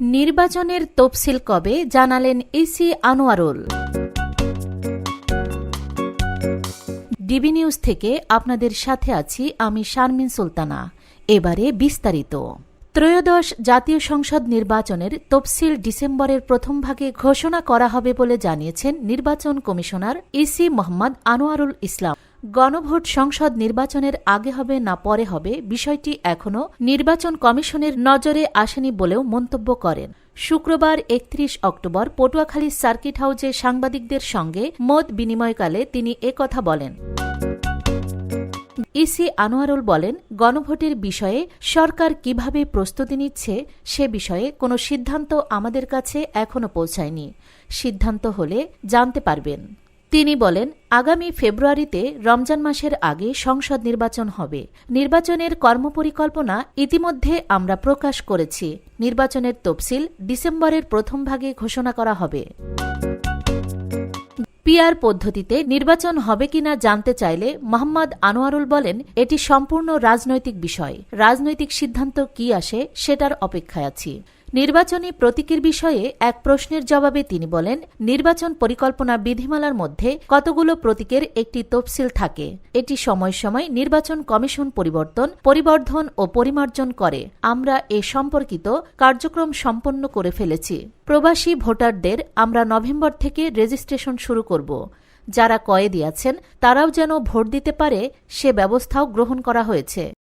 নির্বাচনের তফসিল কবে জানালেন ইসি আনোয়ারুল। ডিবি নিউজ থেকে আপনাদের সাথে আছি আমি শারমিন সুলতানা। এবারে বিস্তারিত। ত্রয়োদশ জাতীয় সংসদ নির্বাচনের তফসিল ডিসেম্বরের প্রথম ভাগে ঘোষণা করা হবে বলে জানিয়েছেন নির্বাচন কমিশনার ইসি মোহাম্মদ আনোয়ারুল ইসলাম। গণভোট সংসদ নির্বাচনের আগে হবে না পরে হবে বিষয়টি এখনও নির্বাচন কমিশনের নজরে আসেনি বলেও মন্তব্য করেন। শুক্রবার ৩১ অক্টোবর পটুয়াখালী সার্কিট হাউসে সাংবাদিকদের সঙ্গে মত বিনিময়কালে তিনি একথা বলেন। ইসি আনোয়ারুল বলেন, গণভোটের বিষয়ে সরকার কিভাবে প্রস্তুতি নিচ্ছে সে বিষয়ে কোনো সিদ্ধান্ত আমাদের কাছে এখনও পৌঁছায়নি। সিদ্ধান্ত হলে জানতে পারবেন। তিনি বলেন, আগামী ফেব্রুয়ারিতে রমজান মাসের আগে সংসদ নির্বাচন হবে। নির্বাচনের কর্মপরিকল্পনা ইতিমধ্যে আমরা প্রকাশ করেছি। নির্বাচনের তফসিল ডিসেম্বরের প্রথম ভাগে ঘোষণা করা হবে। পিআর পদ্ধতিতে নির্বাচন হবে কিনা জানতে চাইলে মোহাম্মদ আনোয়ারুল বলেন, এটি সম্পূর্ণ রাজনৈতিক বিষয়। রাজনৈতিক সিদ্ধান্ত কি আসে সেটার অপেক্ষায় আছি। নির্বাচনী প্রতীকের বিষয়ে এক প্রশ্নের জবাবে তিনি বলেন, নির্বাচন পরিকল্পনা বিধিমালার মধ্যে কতগুলো প্রতীকের একটি তফসিল থাকে। এটি সময় সময় নির্বাচন কমিশন পরিবর্ধন ও পরিমার্জন করে। আমরা এ সম্পর্কিত কার্যক্রম সম্পন্ন করে ফেলেছি। প্রবাসী ভোটারদের আমরা নভেম্বর থেকে রেজিস্ট্রেশন শুরু করব। যারা কয়েদি আছেন তারাও যেন ভোট দিতে পারে সে ব্যবস্থাও গ্রহণ করা হয়েছে।